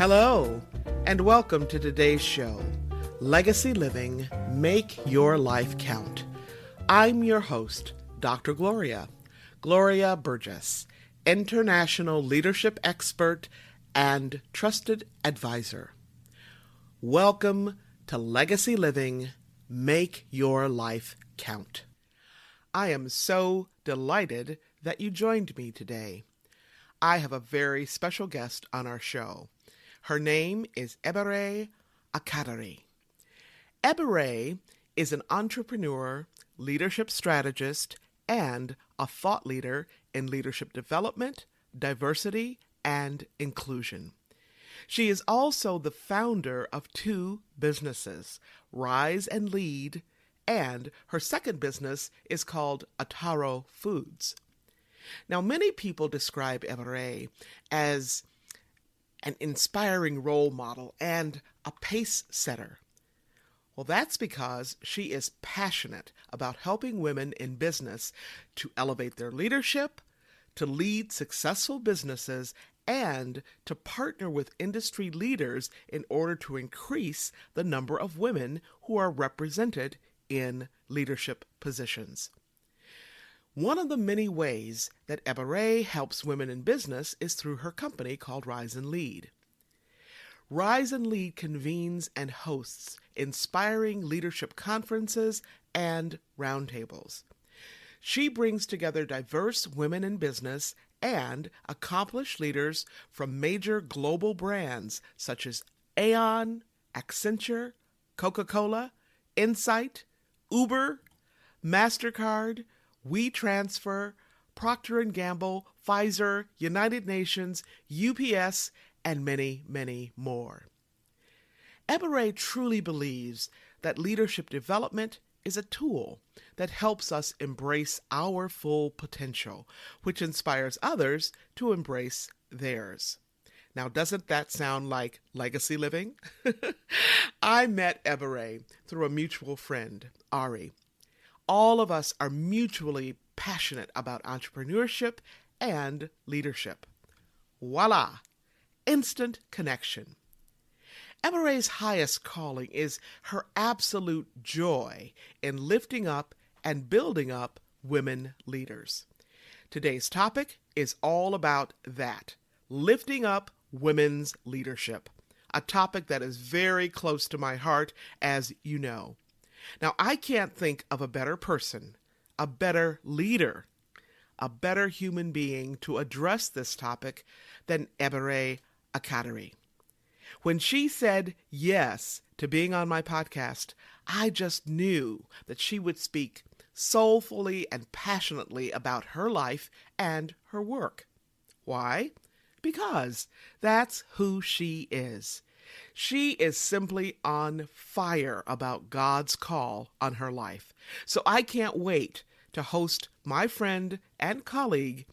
Hello, and welcome to today's show, Legacy Living, Make Your Life Count. I'm your host, Dr. Gloria Burgess, international leadership expert and trusted advisor. Welcome to Legacy Living, Make Your Life Count. I am so delighted that you joined me today. I have a very special guest on our show. Her name is Ebere Akadiri. Ebere is an entrepreneur, leadership strategist, and a thought leader in leadership development, diversity, and inclusion. She is also the founder of two businesses, Rise and Lead, and her second business is called Ataro Foods. Now, many people describe Ebere as an inspiring role model and a pace setter. Well, that's because she is passionate about helping women in business to elevate their leadership, to lead successful businesses, and to partner with industry leaders in order to increase the number of women who are represented in leadership positions. One of the many ways that Ebere helps women in business is through her company called Rise and Lead. Rise and Lead convenes and hosts inspiring leadership conferences and roundtables. She brings together diverse women in business and accomplished leaders from major global brands such as Aon, Accenture, Coca-Cola, Insight, Uber, MasterCard, WeTransfer, Procter & Gamble, Pfizer, United Nations, UPS, and many, many more. Ebere truly believes that leadership development is a tool that helps us embrace our full potential, which inspires others to embrace theirs. Now, doesn't that sound like legacy living? I met Ebere through a mutual friend, Ari. All of us are mutually passionate about entrepreneurship and leadership. Voila! Instant connection. Ebere's highest calling is her absolute joy in lifting up and building up women leaders. Today's topic is all about that, lifting up women's leadership, a topic that is very close to my heart, as you know. Now, I can't think of a better person, a better leader, a better human being to address this topic than Ebere Akadiri. When she said yes to being on my podcast, I just knew that she would speak soulfully and passionately about her life and her work. Why? Because that's who she is. She is simply on fire about God's call on her life. So I can't wait to host my friend and colleague,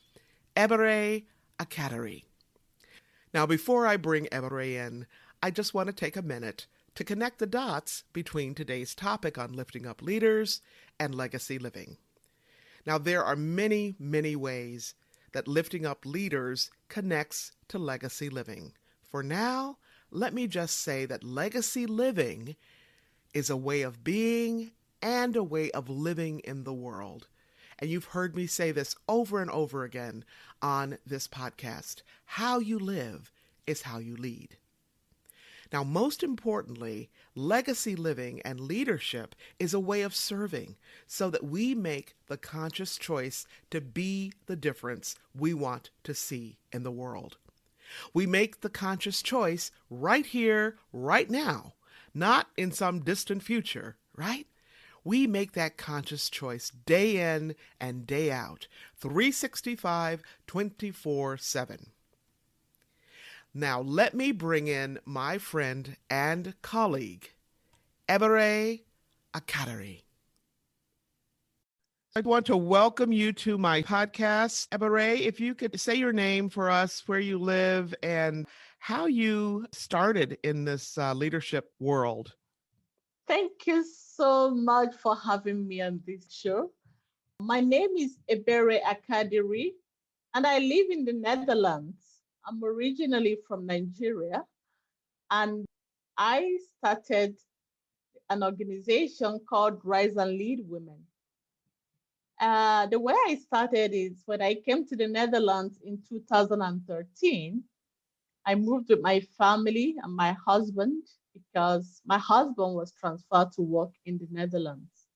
Ebere Akadiri. Now, before I bring Ebere in, I just want to take a minute to connect the dots between today's topic on lifting up leaders and legacy living. Now, there are many, many ways that lifting up leaders connects to legacy living. For now, let me just say that legacy living is a way of being and a way of living in the world. And you've heard me say this over and over again on this podcast. How you live is how you lead. Now, most importantly, legacy living and leadership is a way of serving so that we make the conscious choice to be the difference we want to see in the world. We make the conscious choice right here, right now, not in some distant future, right? We make that conscious choice day in and day out, 365, 24/7. Now, let me bring in my friend and colleague, Ebere Akadiri. I want to welcome you to my podcast. Ebere, if you could say your name for us, where you live, and how you started in this leadership world. Thank you so much for having me on this show. My name is Ebere Akadiri, and I live in the Netherlands. I'm originally from Nigeria, And I started an organization called Rise and Lead Women. The way I started is when I came to the Netherlands in 2013. I moved with my family and my husband because my husband was transferred to work in the Netherlands.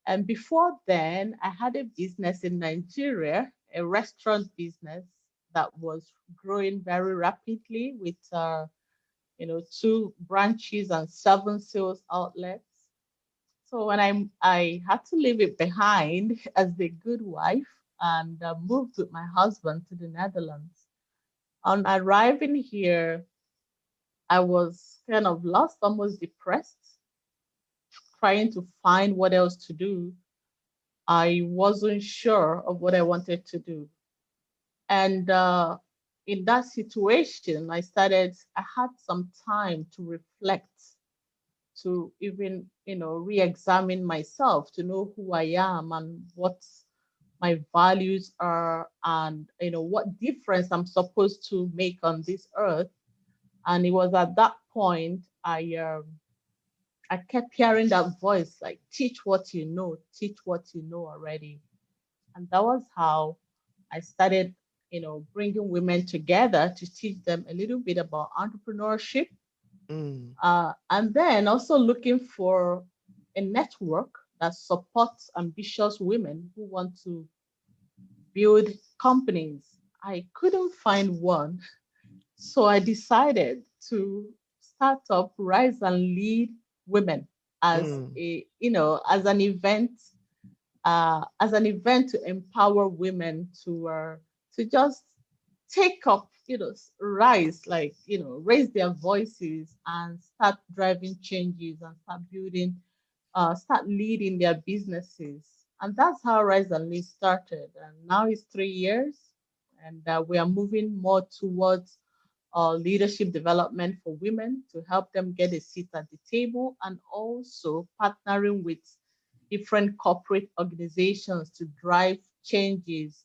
And before then, I had a business in Nigeria, a restaurant business that was growing very rapidly with, 2 branches and 7 sales outlets. So when I had to leave it behind as the good wife and moved with my husband to the Netherlands. On arriving here, I was kind of lost, almost depressed, trying to find what else to do. I wasn't sure of what I wanted to do. And in that situation, I had some time to reflect, to even, re-examine myself, to know who I am and what my values are, and, what difference I'm supposed to make on this earth. And it was at that point I kept hearing that voice like, teach what you know already. And that was how I started, bringing women together to teach them a little bit about entrepreneurship. Mm, And then also looking for a network that supports ambitious women who want to build companies. I couldn't find one. So I decided to start up Rise and Lead Women as mm, as an event to empower women to just take up, rise, like, raise their voices and start driving changes and start leading their businesses. And that's how Rise and Lead started. And now it's 3 years, and we are moving more towards leadership development for women to help them get a seat at the table, and also partnering with different corporate organizations to drive changes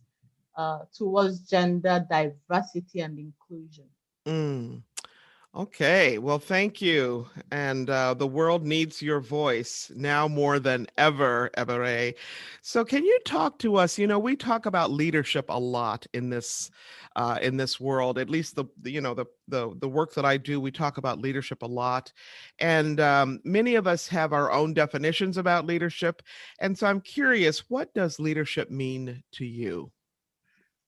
towards gender diversity and inclusion. mm. Okay, well, thank you. And the world needs your voice now more than ever, Ebere. So, can you talk to us? We talk about leadership a lot in this world. At least the work that I do, we talk about leadership a lot, and many of us have our own definitions about leadership. And so, I'm curious, what does leadership mean to you?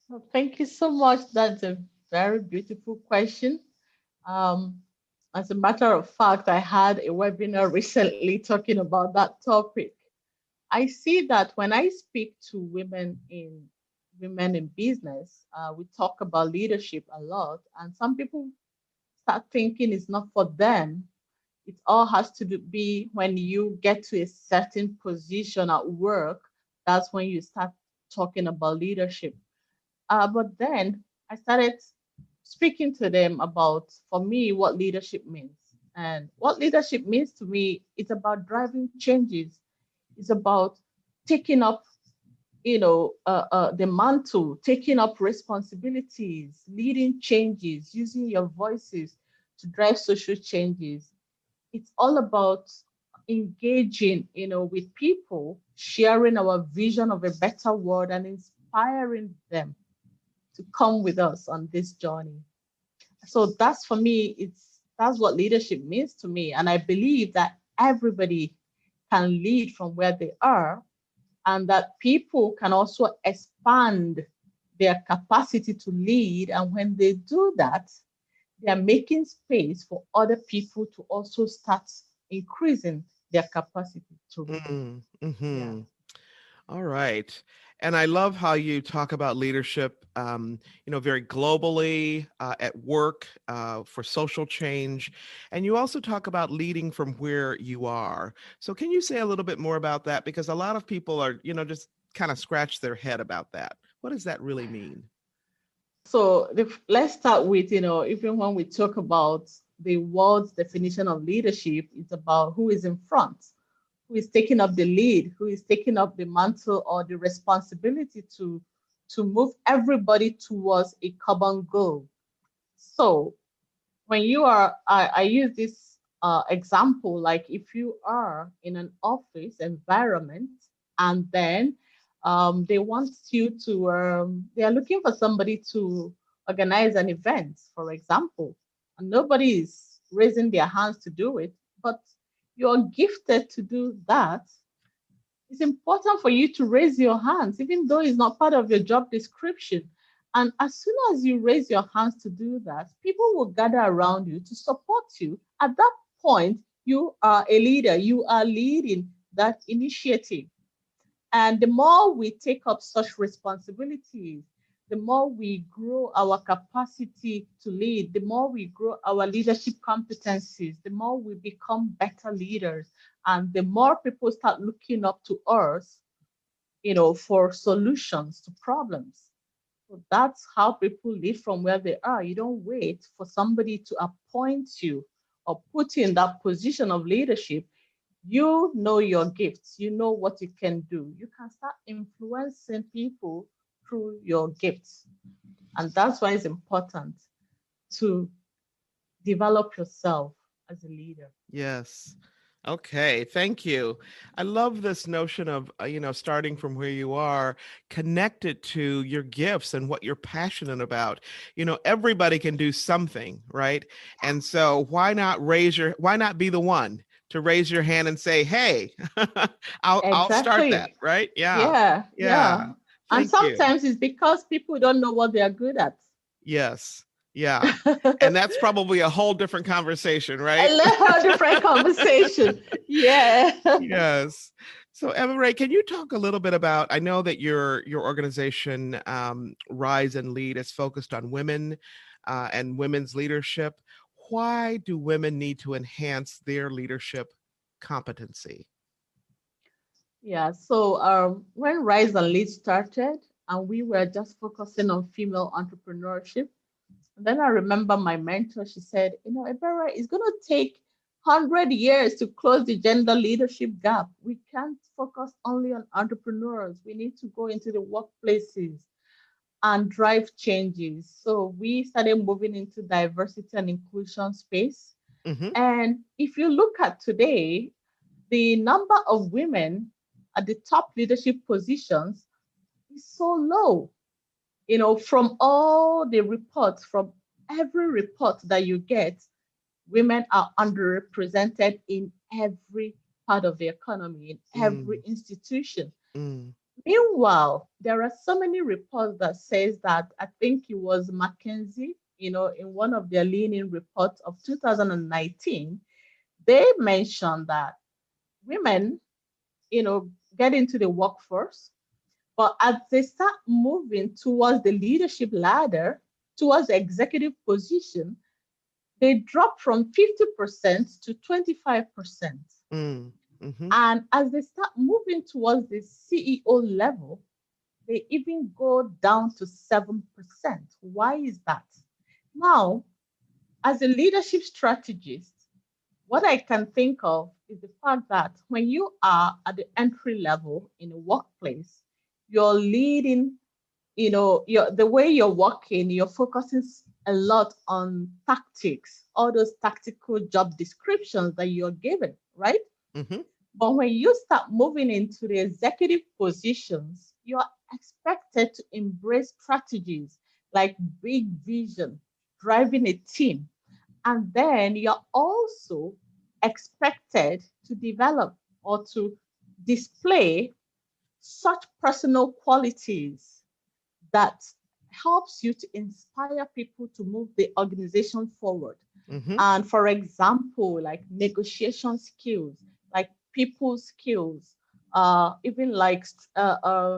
So thank you so much. That's a very beautiful question. Um, as a matter of fact, I had a webinar recently talking about that topic. I see that when I speak to women in business, we talk about leadership a lot, and some people start thinking it's not for them. It all has to be when you get to a certain position at work. That's when you start talking about leadership. But then I started speaking to them about, for me, what leadership means. And what leadership means to me is about driving changes. It's about taking up, the mantle, taking up responsibilities, leading changes, using your voices to drive social changes. It's all about engaging, with people, sharing our vision of a better world and inspiring them to come with us on this journey. So that's for me, that's what leadership means to me. And I believe that everybody can lead from where they are, and that people can also expand their capacity to lead. And when they do that, they are making space for other people to also start increasing their capacity to lead. Mm, Yeah. hmm. All right. And I love how you talk about leadership, very globally at work for social change. And you also talk about leading from where you are. So can you say a little bit more about that? Because a lot of people are, just kind of scratch their head about that. What does that really mean? So let's start with, even when we talk about the world's definition of leadership, it's about who is in front, who is taking up the lead, who is taking up the mantle or the responsibility to move everybody towards a common goal. So when you are, I use this example, like if you are in an office environment and then they want you to, they are looking for somebody to organize an event, for example, and nobody is raising their hands to do it, but you're gifted to do that. It's important for you to raise your hands, even though it's not part of your job description. And as soon as you raise your hands to do that, people will gather around you to support you. At that point, you are a leader, you are leading that initiative. And the more we take up such responsibilities, the more we grow our capacity to lead, the more we grow our leadership competencies, the more we become better leaders, and the more people start looking up to us, for solutions to problems. So that's how people live from where they are. You don't wait for somebody to appoint you or put you in that position of leadership. You know your gifts, you know what you can do. You can start influencing people through your gifts. And that's why it's important to develop yourself as a leader. Yes. Okay, thank you. I love this notion of, starting from where you are, connected to your gifts and what you're passionate about. Everybody can do something, right? And so why not be the one to raise your hand and say, "Hey, I'll start that," Exactly. right? Yeah. Yeah, yeah. Yeah. And Thank you. sometimes it's because people don't know what they are good at. Yes. Yeah. And that's probably a whole different conversation, A right? little different conversation. Yeah. Yes. So, Ebere, can you talk a little bit about? I know that your organization, Rise and Lead, is focused on women and women's leadership. Why do women need to enhance their leadership competency? Yeah. So when Rise and Lead started, and we were just focusing on female entrepreneurship, and then I remember my mentor, she said, Ebere, it's going to take 100 years to close the gender leadership gap. We can't focus only on entrepreneurs. We need to go into the workplaces and drive changes. So we started moving into diversity and inclusion space. Hmm. And if you look at today, the number of women at the top leadership positions is so low. From all the reports, from every report that you get, women are underrepresented in every part of the economy, in every Mm, institution. mm, Meanwhile, there are so many reports that says that, I think it was McKinsey, in one of their leaning reports of 2019, they mentioned that women, get into the workforce, but as they start moving towards the leadership ladder, towards the executive position, they drop from 50% to 25%. mm, mm-hmm. And as they start moving towards the CEO level, they even go down to 7%. Why is that? Now, as a leadership strategist, what I can think of is the fact that when you are at the entry level in a workplace, you're leading, the way you're working, you're focusing a lot on tactics, all those tactical job descriptions that you're given, right? Mm-hmm. But when you start moving into the executive positions, you're expected to embrace strategies like big vision, driving a team. And then you're also expected to develop or to display such personal qualities that helps you to inspire people to move the organization forward. Mm-hmm. And for example, like negotiation skills, like people skills, even like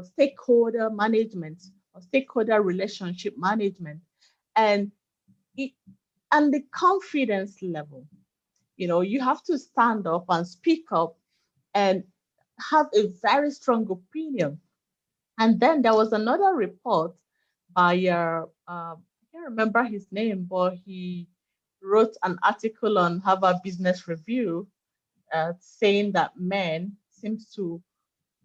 stakeholder management or stakeholder relationship management, and it, and the confidence level. You have to stand up and speak up and have a very strong opinion. And then there was another report by I can't remember his name, but he wrote an article on Harvard Business Review saying that men seems to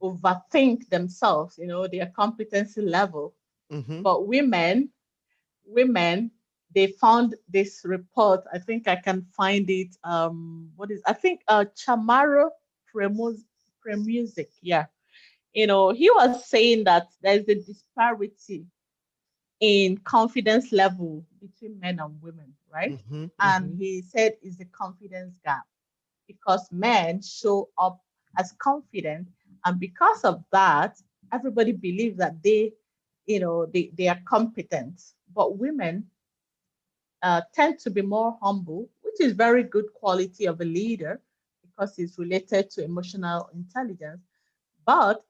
overthink themselves, their competency level, Mm-hmm. but women they found this report. I think I can find it. I think Chamaro Premusic. Yeah. He was saying that there's a disparity in confidence level between men and women, right? Mm-hmm, And mm-hmm, he said it's a confidence gap because men show up as confident, and because of that, everybody believes that they are competent. But women tend to be more humble, which is very good quality of a leader because it's related to emotional intelligence. But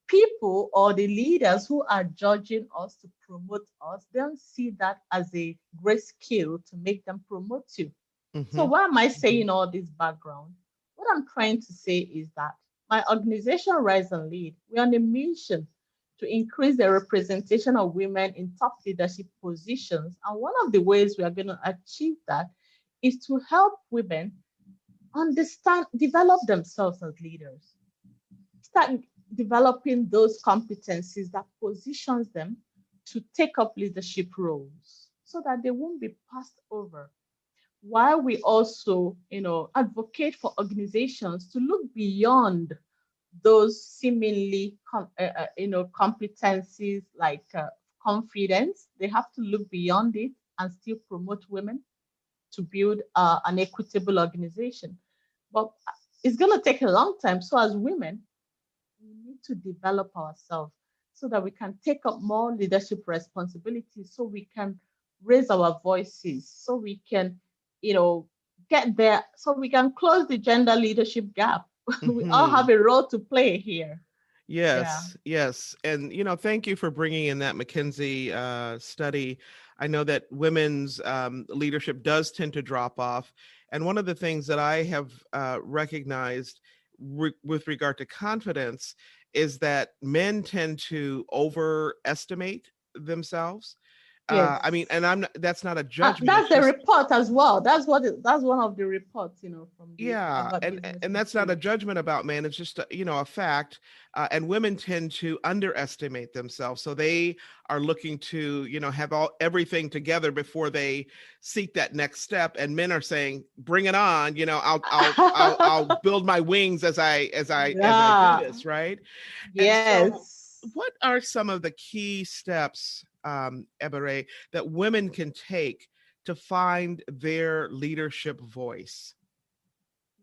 people or the leaders who are judging us to promote us don't see that as a great skill to make them promote you. So mm-hmm, why am I mm-hmm. saying all this background? What I'm trying to say is that my organization, Rise and Lead, we're on a mission to increase the representation of women in top leadership positions. And one of the ways we are going to achieve that is to help women understand, develop themselves as leaders, start developing those competencies that positions them to take up leadership roles so that they won't be passed over, while we also advocate for organizations to look beyond those seemingly competencies like confidence. They have to look beyond it and still promote women to build an equitable organization. But it's going to take a long time. So as women, we need to develop ourselves so that we can take up more leadership responsibilities, so we can raise our voices, so we can, you know, get there, so we can close the gender leadership gap. We all Mm-hmm. have a role to play here. Yeah. Yes, yes. And, thank you for bringing in that McKinsey study. I know that women's leadership does tend to drop off. And one of the things that I have recognized with regard to confidence is that men tend to overestimate themselves. I mean, Yes. and that's not a And judgment. It's that's the just report as well. That's one of the reports, from the yeah, Harvard and Business that's not a Review. judgment about men. It's just a fact. And women tend to underestimate themselves, so they are looking to have everything together before they seek that next step. And men are saying, "Bring it on!" I'll build my wings as I do Yeah. this, right? And so, Yes. what are some of the key steps, Ebere, that women can take to find their leadership voice?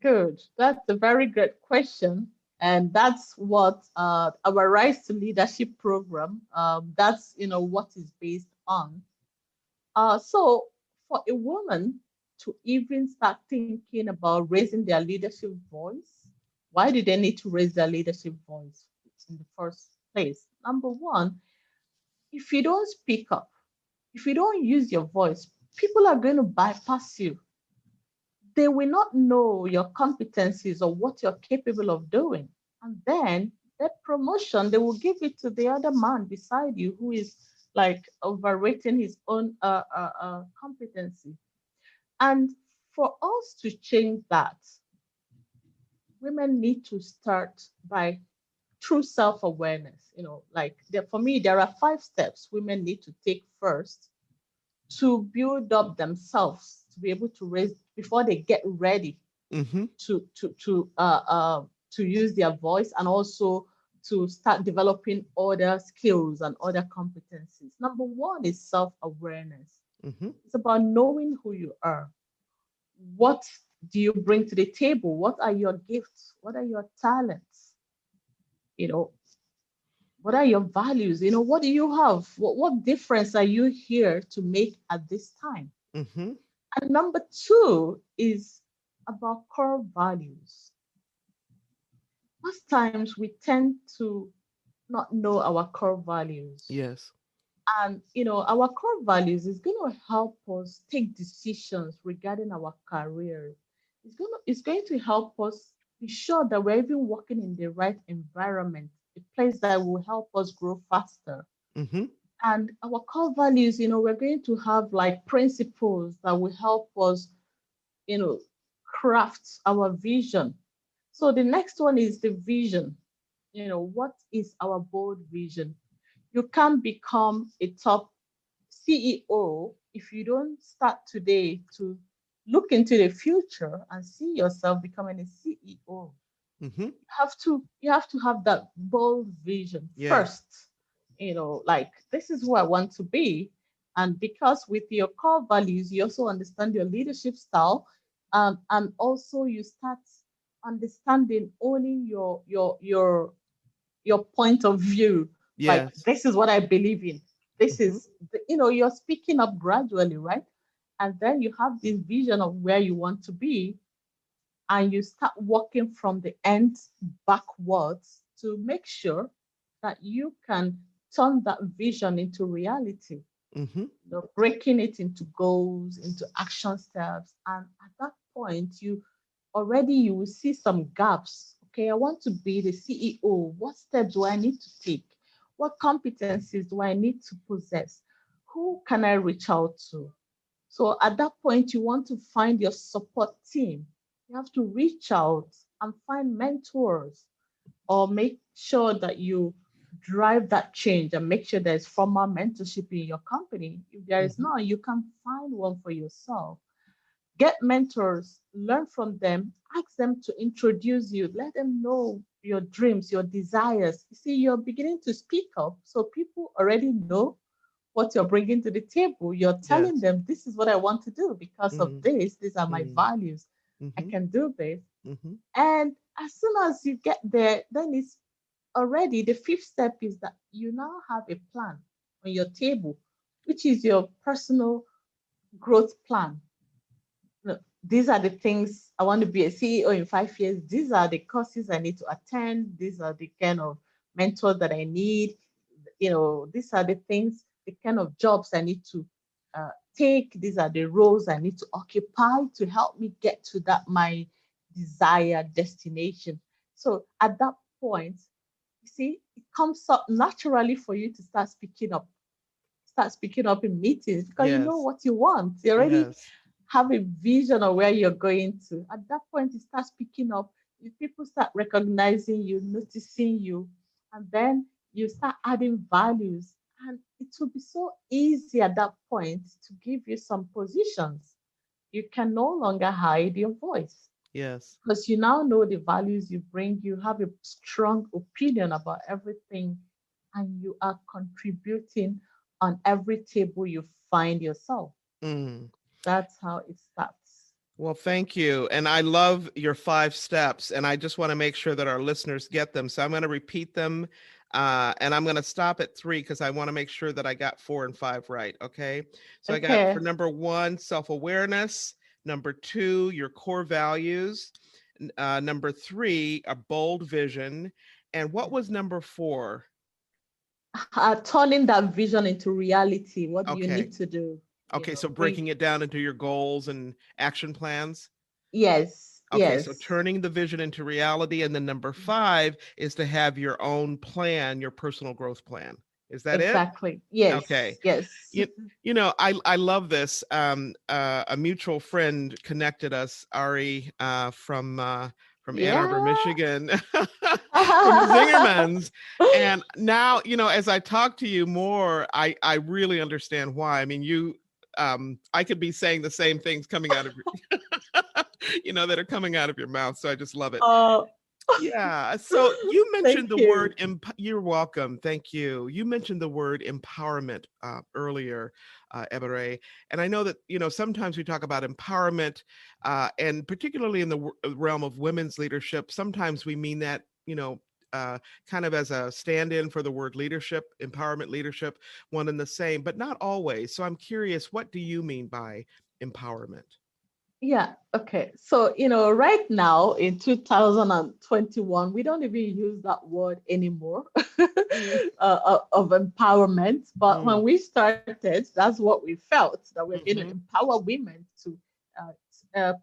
Good. That's a very good question. And that's what our Rise to Leadership program, that's, what is based on. So for a woman to even start thinking about raising their leadership voice, why do they need to raise their leadership voice in the first place? Number one, if you don't speak up, if you don't use your voice, people are going to bypass you. They will not know your competencies or what you're capable of doing. And then that promotion, they will give it to the other man beside you who is like overrating his own competency. And for us to change that, women need to start by true self-awareness. For me, there are 5 steps women need to take first to build up themselves to be able to raise before they get ready Mm-hmm. to use their voice, and also to start developing other skills and other competencies. Number one is self-awareness. Mm-hmm. It's about knowing who you are. What do you bring to the table? What are your gifts? What are your talents? You know, what are your values? What do you have? What difference are you here to make at this time? Mm-hmm. And number two is about core values. Most times we tend to not know our core values. Yes. And our core values is going to help us take decisions regarding our careers. It's going to help us be sure that we're even working in the right environment, a place that will help us grow faster. Mm-hmm. And our core values, we're going to have like principles that will help us, you know, craft our vision. So the next one is the vision. What is our bold vision? You can't become a top CEO if you don't start today to look into the future and see yourself becoming a CEO, Mm-hmm. you have to have that bold vision Yes. first. Like, this is who I want to be. And because with your core values, you also understand your leadership style, and also you start understanding owning your point of view. Like, Yes. this is what I believe in. This Mm-hmm. is you're speaking up gradually, right? And then you have this vision of where you want to be, and you start working from the end backwards to make sure that you can turn that vision into reality. Mm-hmm. Breaking it into goals, into action steps. And at that point, you will see some gaps. Okay, I want to be the CEO. What steps do I need to take? What competencies do I need to possess? Who can I reach out to? So at that point, you want to find your support team. You have to reach out and find mentors, or make sure that you drive that change and make sure there's formal mentorship in your company. If there is Mm-hmm. not, you can find one for yourself. Get mentors, learn from them, ask them to introduce you, let them know your dreams, your desires. You see, you're beginning to speak up, so people already know what you're bringing to the table. You're telling Yes. them, this is what I want to do because of Mm-hmm. this. These are my values. I Mm-hmm. can do this. Mm-hmm. And as soon as you get there, then it's already the fifth step is that you now have a plan on your table, which is your personal growth plan. These are the things I want to be a CEO in 5 years. These are the courses I need to attend. These are the kind of mentors that I need. These are the things, the kind of jobs I need to take. These are the roles I need to occupy to help me get to that my desired destination. So at that point, you see, it comes up naturally for you to start speaking up in meetings because you know Yes. what you want. You already Yes. have a vision of where you're going to. At that point, you start speaking up. If people start recognizing you, noticing you, and then you start adding values. And it will be so easy at that point to give you some positions. You can no longer hide your voice Yes. because you now know the values you bring. You have a strong opinion about everything, and you are contributing on every table you find yourself. Mm. That's how it starts. Well, thank you. And I love your 5 steps. And I just want to make sure that our listeners get them. So I'm going to repeat them. And I'm going to stop at 3 because I want to make sure that I got 4 and 5 right. Okay. So I got for Okay. number 1, self-awareness. Number 2, your core values. Number 3, a bold vision. And what was number 4? Turning that vision into reality. What do you Okay. need to do? Okay. So Bring. breaking it down into your goals and action plans. Yes, Okay, so yes, turning the vision into reality. And then number 5 is to have your own plan, your personal growth plan. Is that it? exactly. Yes, Okay. yes. You, I love this. A mutual friend connected us, Ari, from Ann Arbor, Yeah. Michigan, from the Zingermans. And now, as I talk to you more, I really understand why. I mean, I could be saying the same things coming out of that are coming out of your mouth. So I just love it. Oh, Yeah. So you mentioned thank the you. word, you're welcome. Thank you. You mentioned the word empowerment earlier, Ebere. And I know that, sometimes we talk about empowerment, and particularly in the realm of women's leadership, sometimes we mean that, uh, kind of as a stand-in for the word leadership, empowerment, leadership, one and the same, but not always. So I'm curious, what do you mean by empowerment? Yeah, okay. So, right now in 2021, we don't even use that word anymore Mm, of empowerment. But when mm, we started, that's what we felt, that we're going to mhm, empower women to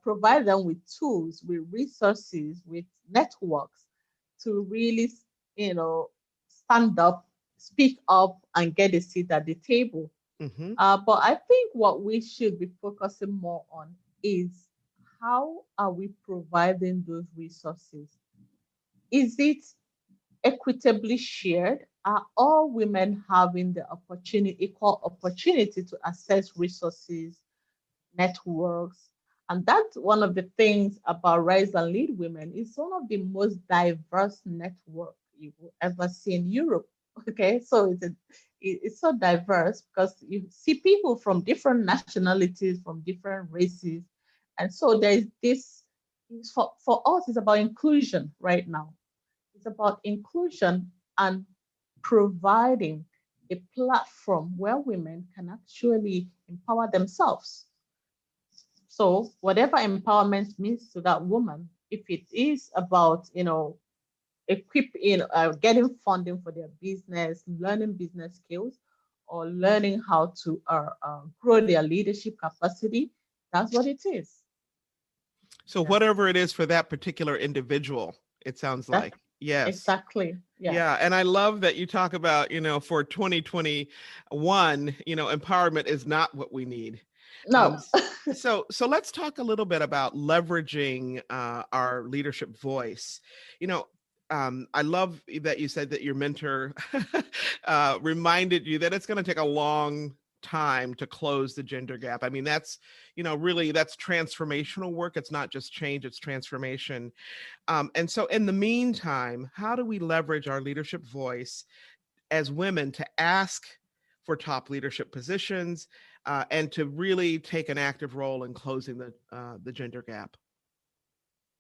provide them with tools, with resources, with networks to really, stand up, speak up, and get a seat at the table. mhm. But I think what we should be focusing more on is how are we providing those resources? Is it equitably shared, are all women having the equal opportunity to access resources, networks. And that's one of the things about Rise and Lead Women. It's one of the most diverse network you will ever see in Europe. Okay, so it's so diverse because you see people from different nationalities, from different races. And so there is this, for us, it's about inclusion right now. It's about inclusion and providing a platform where women can actually empower themselves. So whatever empowerment means to that woman, if it is about, getting funding for their business, learning business skills, or learning how to grow their leadership capacity, that's what it is. So Yeah. whatever it is for that particular individual, it sounds That's like. Yes. exactly. Yeah. Yeah. And I love that you talk about, for 2021, empowerment is not what we need. No. So let's talk a little bit about leveraging our leadership voice. I love that you said that your mentor reminded you that it's going to take a long time to close the gender gap. I mean, that's, really that's transformational work. It's not just change, it's transformation. And so in the meantime, how do we leverage our leadership voice as women to ask for top leadership positions and to really take an active role in closing the gender gap?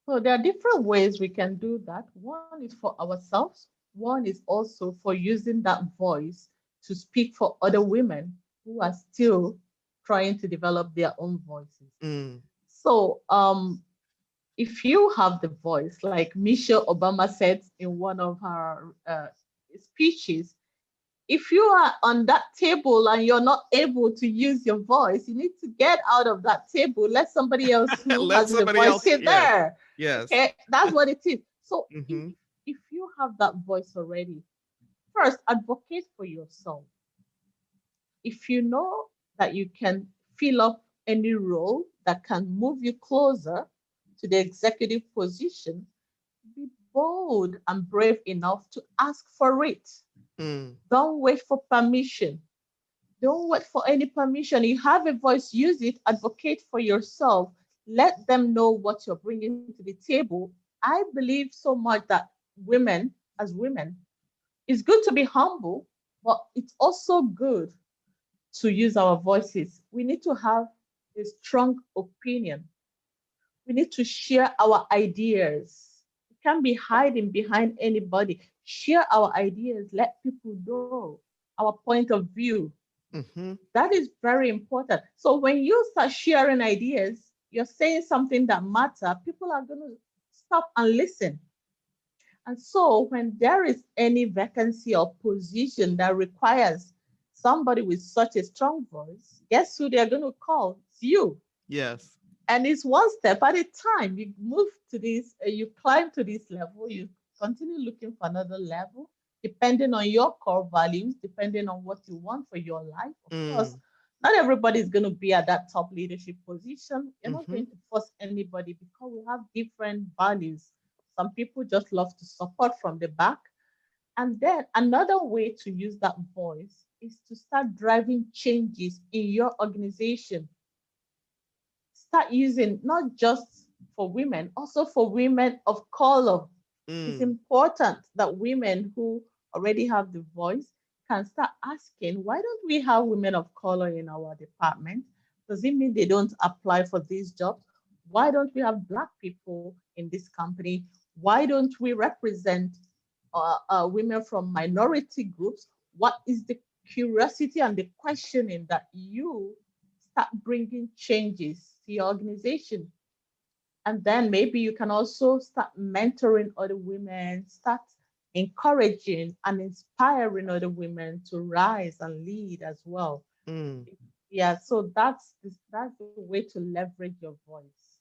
So there are different ways we can do that. One is for ourselves. One is also for using that voice to speak for other women who are still trying to develop their own voices. Mm. So if you have the voice, like Michelle Obama said in one of her speeches, if you are on that table and you're not able to use your voice, you need to get out of that table. Let somebody else who Let has the somebody voice else. sit Yes. there. Yes. Okay, that's what it is. So Mm-hmm. if you have that voice already, first advocate for yourself. If you know that you can fill up any role that can move you closer to the executive position, be bold and brave enough to ask for it. Mm. Don't wait for permission. Don't wait for any permission. You have a voice, use it, advocate for yourself. Let them know what you're bringing to the table. I believe so much that women, as women, it's good to be humble, but it's also good to use our voices. We need to have a strong opinion. We need to share our ideas. We can't be hiding behind anybody. Share our ideas. Let people know our point of view. Mm-hmm. That is very important. So when you start sharing ideas, you're saying something that matter, people are going to stop and listen. And so when there is any vacancy or position that requires somebody with such a strong voice, guess who they're going to call? It's you. Yes. And it's one step at a time. You move to this, you climb to this level, you continue looking for another level, depending on your core values, depending on what you want for your life. Of course, Mm. not everybody is going to be at that top leadership position. You're not Mm-hmm. going to force anybody because we have different values. Some people just love to support from the back. And then another way to use that voice is to start driving changes in your organization. Start using not just for women, also for women of color. It's Mm. important that women who already have the voice can start asking, why don't we have women of color in our department? Does it mean they don't apply for these jobs? Why don't we have Black people in this company? Why don't we represent women from minority groups? What is the curiosity and the questioning that you start bringing changes to your organization? And then maybe you can also start mentoring other women, start encouraging and inspiring other women to rise and lead as well. Mm. Yeah, so that's the way to leverage your voice.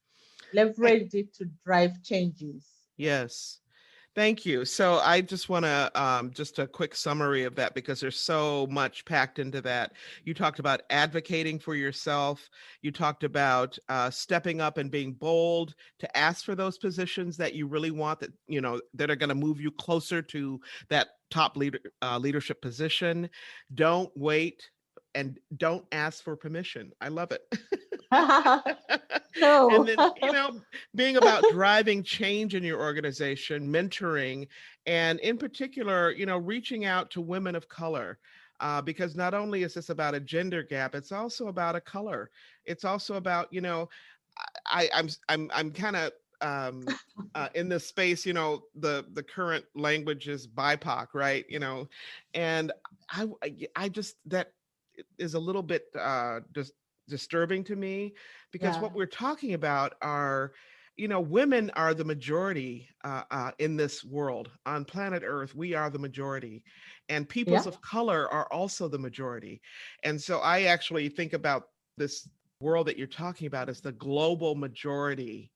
And Leverage it to drive changes. Yeah. yes. Thank you. So I just want to just a quick summary of that because there's so much packed into that. You talked about advocating for yourself. You talked about stepping up and being bold to ask for those positions that you really want, that that are going to move you closer to that top leadership position. Don't wait and don't ask for permission. I love it. And No. then, being about driving change in your organization, mentoring, and in particular, reaching out to women of color. Because not only is this about a gender gap, it's also about a color. It's also about, I'm kind of in this space, the current language is BIPOC, right? And I just that is a little bit just disturbing to me, because Yeah. what we're talking about are, women are the majority in this world. On planet Earth, we are the majority, and peoples Yeah. of color are also the majority. And so I actually think about this world that you're talking about as the global majority.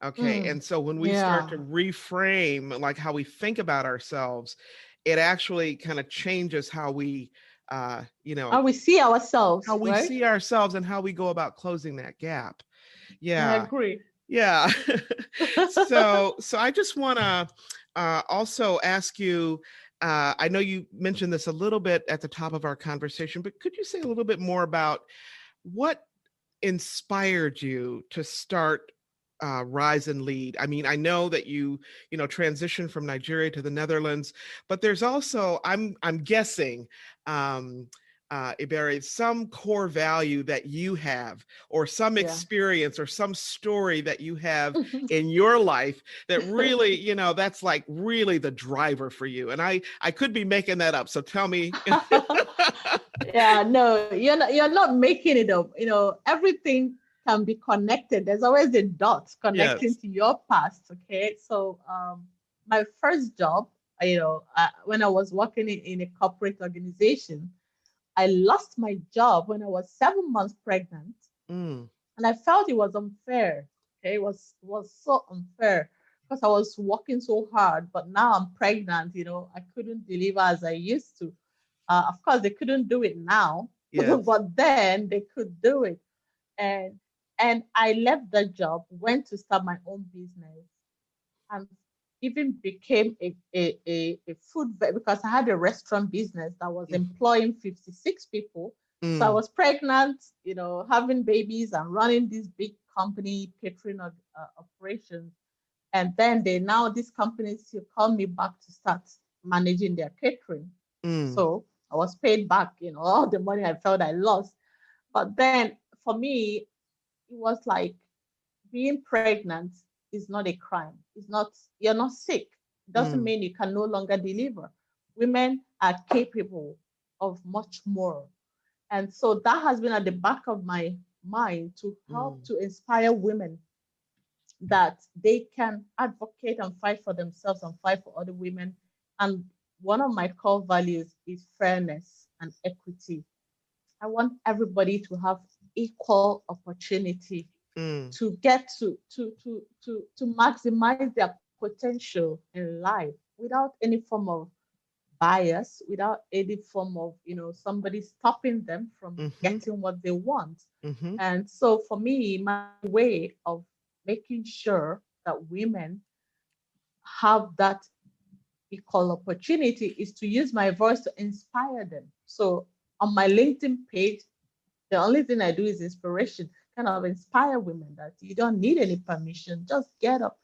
Okay. Mm. And so when we start Yeah. to reframe like how we think about ourselves, it actually kind of changes how we, you know, How we see how ourselves, we right? see ourselves and how we go about closing that gap. I Yeah. agree. Yeah. So I just want to also ask you, I know you mentioned this a little bit at the top of our conversation, but could you say a little bit more about what inspired you to start Rise and Lead? I mean, I know that you transitioned from Nigeria to the Netherlands, but there's also, I'm guessing, Ebere, some core value that you have, or some Yeah. experience, or some story that you have in your life that really, that's like really the driver for you. And I could be making that up. So tell me. Yeah, no, you're not making it up. Everything can be connected. There's always a dot connecting Yes. to your past. Okay. So my first job, when I was working in a corporate organization, I lost my job when I was 7 months pregnant, Mm, and I felt it was unfair. Okay, it was so unfair because I was working so hard, but now I'm pregnant. I couldn't deliver as I used to. Of course, they couldn't do it now, yes. but then they could do it. And and I left that job, went to start my own business, and even became a because I had a restaurant business that was employing 56 people. So I Mm, was pregnant, having babies and running this big company catering operations. And then these companies still call me back to start managing their catering. mm, So I was paid back, all the money I felt I lost. But then for me, it was like being pregnant is not a crime. You're not sick. It doesn't mm, mean you can no longer deliver. Women are capable of much more. And so that has been at the back of my mind to help mm. to inspire women that they can advocate and fight for themselves and fight for other women. And one of my core values is fairness and equity. I want everybody to have equal opportunity Mm, to get to maximize their potential in life without any form of bias, without any form of somebody stopping them from mm-hmm, getting what they want. mm-hmm. And so for me, my way of making sure that women have that equal opportunity is to use my voice to inspire them. So on my LinkedIn page, the only thing I do is inspiration, kind of inspire women that you don't need any permission. Just get up.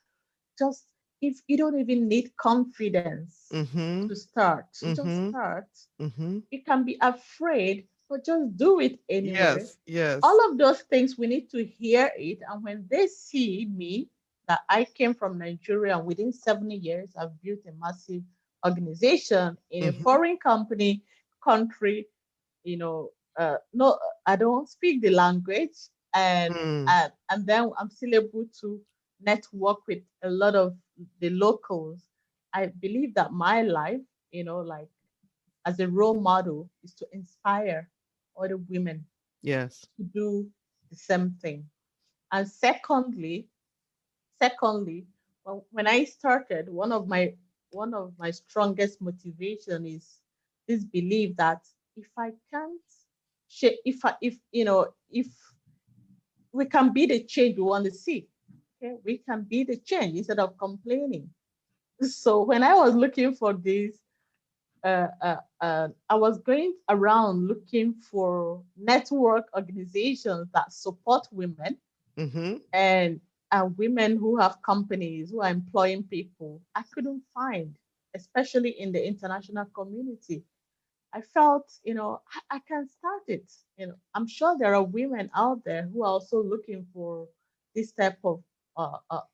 Just if you don't even need confidence Mm-hmm. to start, just Mm-hmm. start. Mm-hmm. You can be afraid, but just do it anyway. Yes, yes. All of those things, we need to hear it. And when they see me, that I came from Nigeria, and within 7 years, I've built a massive organization in a Mm-hmm. foreign country, no, I don't speak the language, and Mm, and then I'm still able to network with a lot of the locals. I believe that my life, like as a role model, is to inspire other women yes. to do the same thing. And secondly, Well, when I started, one of my strongest motivation is this belief that if I can't, if I, if you know, if we can be the change we want to see, okay, we can be the change instead of complaining. So when I was looking for this, I was going around looking for network organizations that support women Mm-hmm. and women who have companies who are employing people. I couldn't find, especially in the international community. I felt, I can start it. I'm sure there are women out there who are also looking for this type of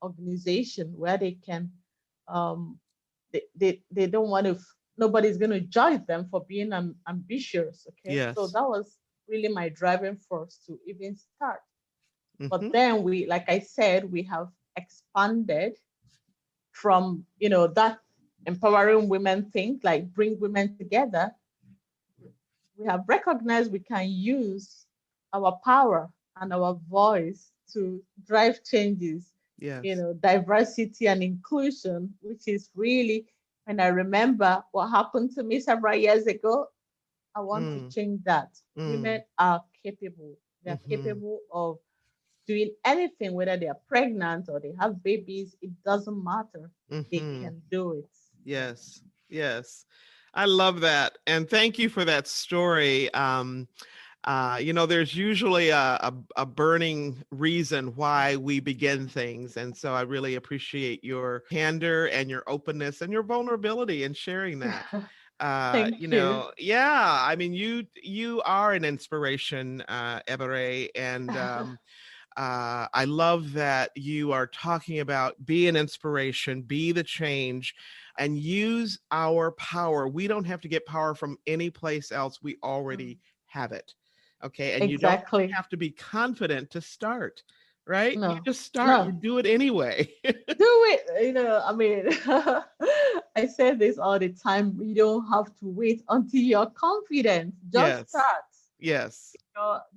organization where they can, um, they don't want to, nobody's going to judge them for being ambitious. Okay. So Yes. that was really my driving force to even start. But Mm-hmm. then like I said, we have expanded from, that empowering women thing, like bring women together. We have recognized we can use our power and our voice to drive changes, Yes. diversity and inclusion, which is really, when I remember what happened to me several years ago, I want to Mm. change that. Mm. Women are capable. They're Mm-hmm. capable of doing anything, whether they are pregnant or they have babies, it doesn't matter. They Mm-hmm. can do it. Yes. Yes. I love that. And thank you for that story. There's usually a burning reason why we begin things. And so I really appreciate your candor and your openness and your vulnerability in sharing that. Thank you. Yeah, I mean, you are an inspiration, Ebere, and I love that you are talking about be an inspiration, be the change, and use our power. We don't have to get power from any place else. We Mm, already have it. Okay. And you don't exactly. have to be confident to start, right? You No, just start, you no, do it anyway. do it. I mean, I say this all the time. You don't have to wait until you're confident. Just Yes. start. Yes.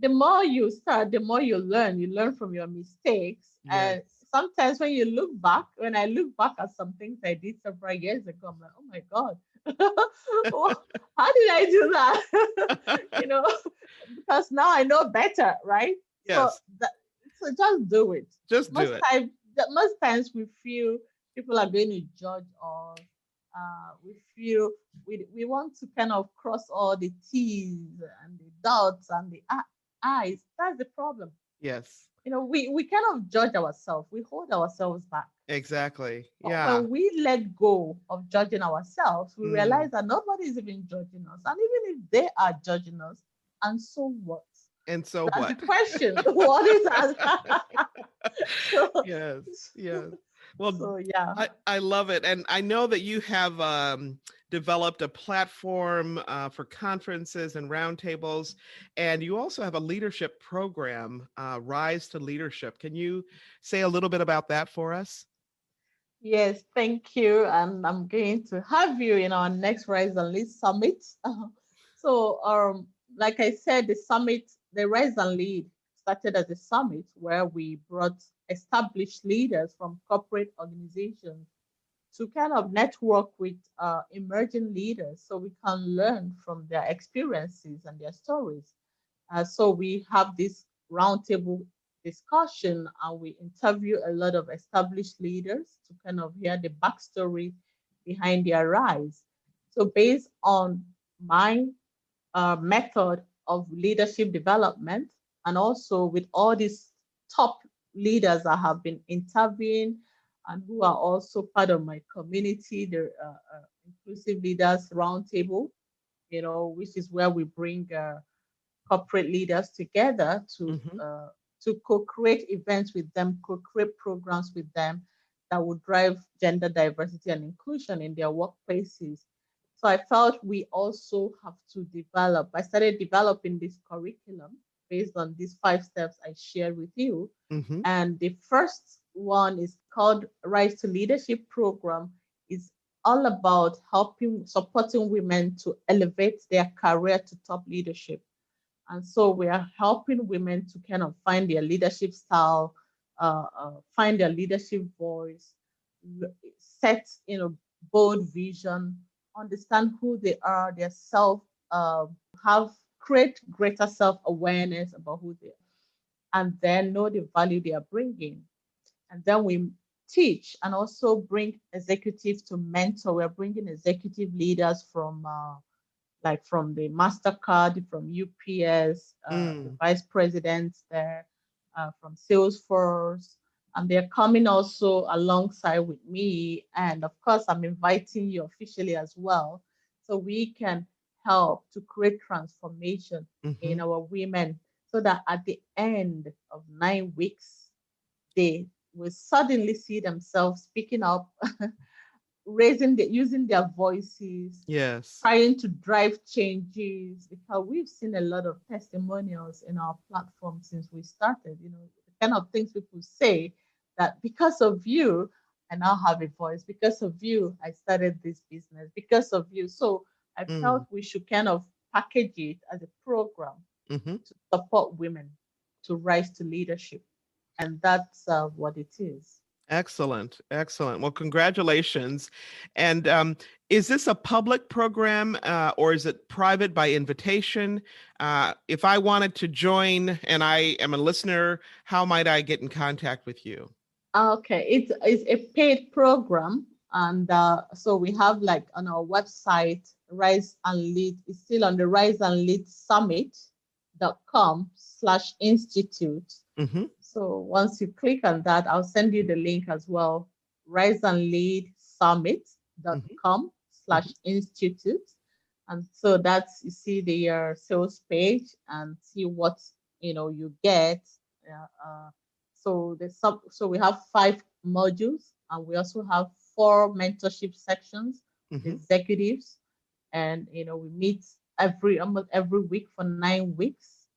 The more you start, the more you learn. You learn from your mistakes. Yes. And sometimes when you look back, when I look back at some things I did several years ago, I'm like, oh my God, how did I do that? you know, because now I know better, right? So Yes. that, so just do it. Just do Most it. times, most times we feel people are going to judge us. We feel we want to kind of cross all the T's and the dots and the I's. That's the problem. Yes. We kind of judge ourselves. We hold ourselves back. Exactly. But Yeah. when we let go of judging ourselves, we Mm. realize that nobody is even judging us. And even if they are judging us, and so what? And so That's the what? question. What is that? so, Yes, yes. Well, so yeah. I love it. And I know that you have developed a platform for conferences and roundtables, and you also have a leadership program, Rise to Leadership. Can you say a little bit about that for us? Yes, thank you. And I'm going to have you in our next Rise and Lead Summit. so, like I said, the Rise and Lead started as a summit where we brought established leaders from corporate organizations to kind of network with emerging leaders so we can learn from their experiences and their stories. So we have this roundtable discussion and we interview a lot of established leaders to kind of hear the backstory behind their rise. So based on my method of leadership development, and also with all these top leaders I have been interviewing and who are also part of my community, the Inclusive Leaders Roundtable, which is where we bring corporate leaders together Hmm. to co-create events with them, co-create programs with them that would drive gender diversity and inclusion in their workplaces. So I felt we also have to develop. I started developing this curriculum based on these 5 steps I shared with you. Hmm. And the first one is called Rise to Leadership Program. Is all about supporting women to elevate their career to top leadership. And so we are helping women to kind of find their leadership style, find their leadership voice, set, bold vision, understand who they are, their self, have create greater self awareness about who they are, and then know the value they are bringing. And then we teach and also bring executives to mentor. We're bringing executive leaders from like from the MasterCard, from UPS, the Mm. vice presidents there, from Salesforce, and they're coming also alongside with me. And of course, I'm inviting you officially as well, so we can help to create transformation Mm-hmm. in our women, so that at the end of 9 weeks, they will suddenly see themselves speaking up, using their voices, Yes. trying to drive changes, because we've seen a lot of testimonials in our platform since we started. The kind of things people say, that because of you, I now have a voice. Because of you, I started this business. Because of you. So I felt Mm. we should kind of package it as a program Mm-hmm. to support women to rise to leadership. And that's what it is. Excellent. Excellent. Well, congratulations. And is this a public program or is it private by invitation? If I wanted to join and I am a listener, how might I get in contact with you? Okay, it's a paid program, and so we have, like, on our website, Rise and Lead. It's still on the Rise and Lead Summit.com/institute. Mm-hmm. So once you click on that, I'll send you the link as well. Rise and Lead Mm-hmm. Summit.com Mm-hmm. slash institute. And so that's, you see the sales page and see what you get. So we have 5 modules, and we also have 4 mentorship sections with Mm-hmm. executives. And we meet almost every week for 9 weeks,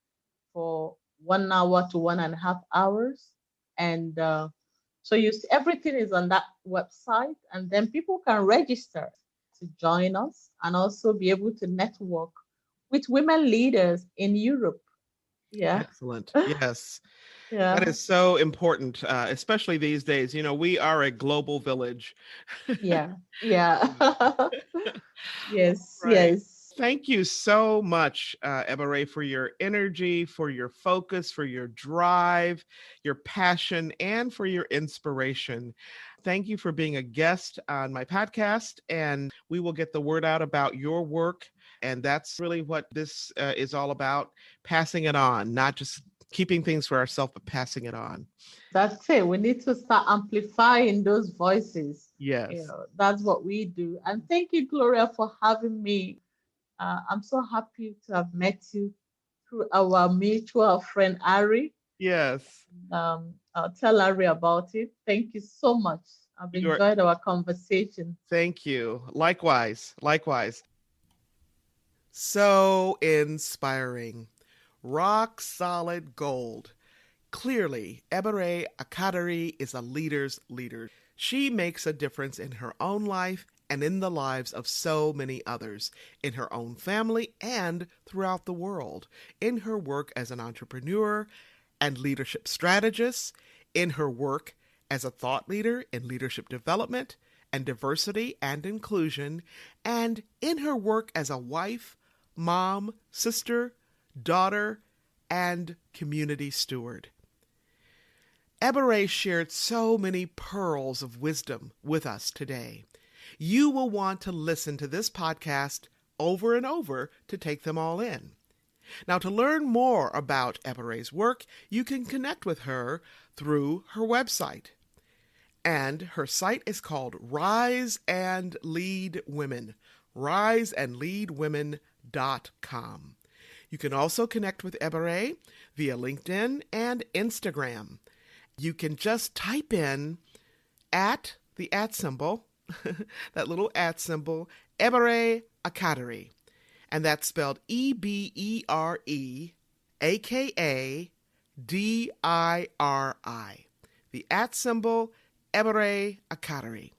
for 1 hour to 1.5 hours. And so everything is on that website, and then people can register to join us and also be able to network with women leaders in Europe. Yeah. Excellent. Yes. That Yeah. is so important, especially these days. We are a global village. Yeah. Yeah. Yes. Right. Yes. Thank you so much, Ebere, for your energy, for your focus, for your drive, your passion, and for your inspiration. Thank you for being a guest on my podcast, and we will get the word out about your work. And that's really what this is all about, passing it on, not just keeping things for ourselves, but passing it on. That's it. We need to start amplifying those voices. Yes. That's what we do. And thank you, Gloria, for having me. I'm so happy to have met you through our mutual friend Ari. Yes. I'll tell Ari about it. Thank you so much. I've You're, enjoyed our conversation. thank you. Likewise. Likewise. So inspiring. Rock solid gold. Clearly, Ebere Akadiri is a leader's leader. She makes a difference in her own life and in the lives of so many others, in her own family and throughout the world, in her work as an entrepreneur and leadership strategist, in her work as a thought leader in leadership development and diversity and inclusion, and in her work as a wife, mom, sister, daughter, and community steward. Ebere shared so many pearls of wisdom with us today. You will want to listen to this podcast over and over to take them all in. Now, to learn more about Ebere's work, you can connect with her through her website. And her site is called Rise and Lead Women, riseandleadwomen.com. You can also connect with Ebere via LinkedIn and Instagram. You can just type in the @ symbol, that little @ symbol, Ebere Akadiri. And that's spelled EbereAkadiri. The @ symbol, Ebere Akadiri.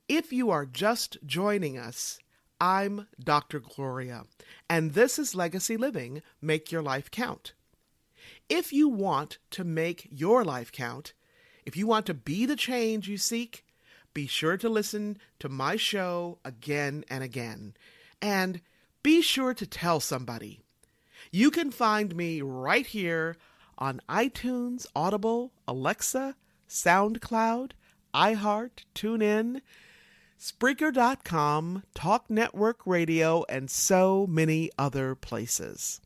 If you are just joining us, I'm Dr. Gloria, and this is Legacy Living, Make Your Life Count. If you want to make your life count, if you want to be the change you seek, Be sure to listen to my show again and again. And be sure to tell somebody. You can find me right here on iTunes, Audible, Alexa, SoundCloud, iHeart, TuneIn, Spreaker.com, Talk Network Radio, and so many other places.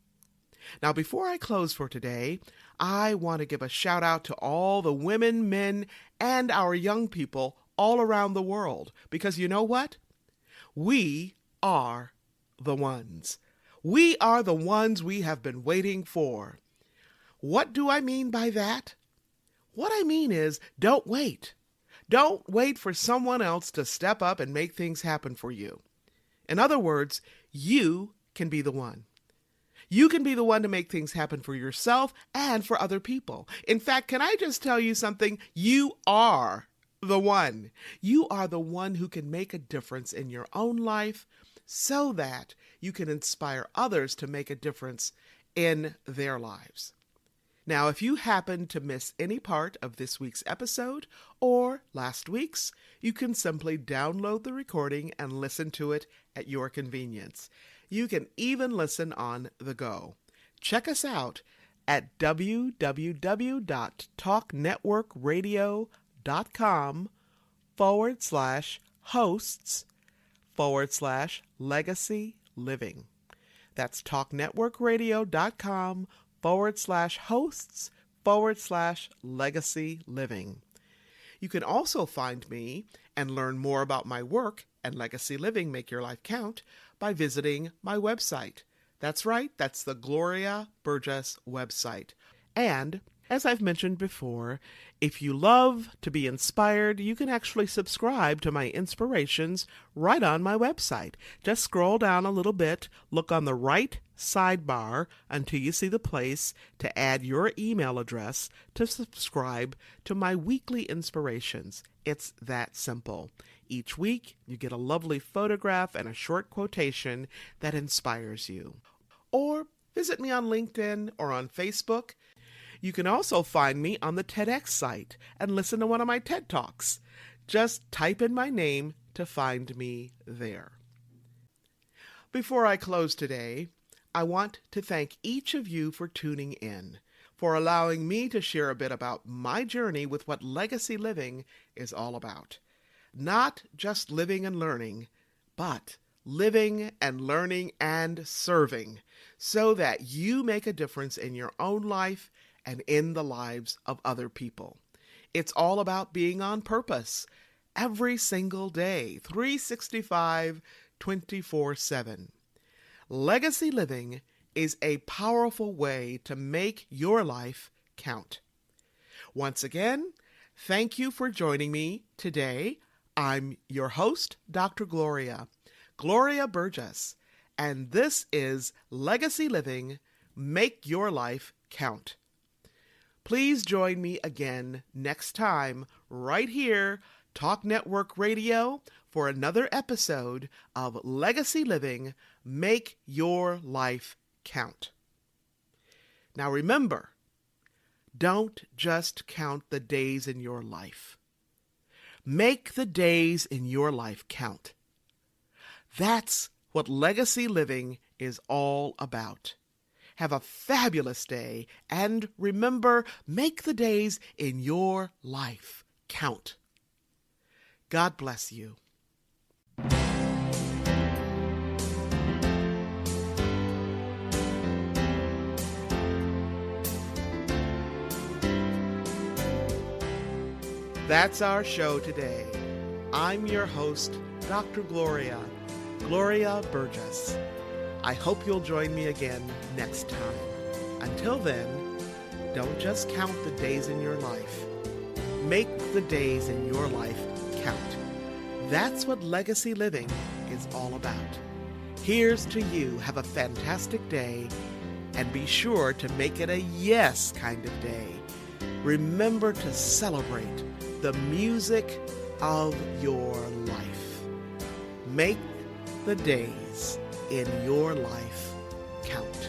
Now, before I close for today, I want to give a shout out to all the women, men, and our young people all around the world, because you know what? We are the ones. We are the ones we have been waiting for. What do I mean by that? What I mean is, don't wait. Don't wait for someone else to step up and make things happen for you. In other words, you can be the one. You can be the one to make things happen for yourself and for other people. In fact, can I just tell you something? You are the one. You are the one who can make a difference in your own life so that you can inspire others to make a difference in their lives. Now, if you happen to miss any part of this week's episode or last week's, you can simply download the recording and listen to it at your convenience. You can even listen on the go. Check us out at www.talknetworkradio.com/hosts/legacy living. That's talknetworkradio.com/hosts/legacy living. You can also find me and learn more about my work and Legacy Living Make Your Life Count by visiting my website. That's right, that's the Gloria Burgess website. And as I've mentioned before, if you love to be inspired, you can actually subscribe to my inspirations right on my website. Just scroll down a little bit, look on the right sidebar until you see the place to add your email address to subscribe to my weekly inspirations. It's that simple. Each week, you get a lovely photograph and a short quotation that inspires you. Or visit me on LinkedIn or on Facebook. You can also find me on the TEDx site and listen to one of my TED Talks. Just type in my name to find me there. Before I close today, I want to thank each of you for tuning in, for allowing me to share a bit about my journey with what legacy living is all about. Not just living and learning, but living and learning and serving so that you make a difference in your own life and in the lives of other people. It's all about being on purpose every single day, 365, 24/7. Legacy living is a powerful way to make your life count. Once again, thank you for joining me today. I'm your host, Dr. Gloria Burgess, and this is Legacy Living, Make Your Life Count. Please join me again next time right here, Talk Network Radio, for another episode of Legacy Living, Make Your Life Count. Now remember, don't just count the days in your life. Make the days in your life count. That's what legacy living is all about. Have a fabulous day, and remember, make the days in your life count. God bless you. That's our show today. I'm your host, Dr. Gloria Burgess. I hope you'll join me again next time. Until then, don't just count the days in your life. Make the days in your life count. That's what legacy living is all about. Here's to you. Have a fantastic day, and be sure to make it a yes kind of day. Remember to celebrate the music of your life. Make the days in your life count.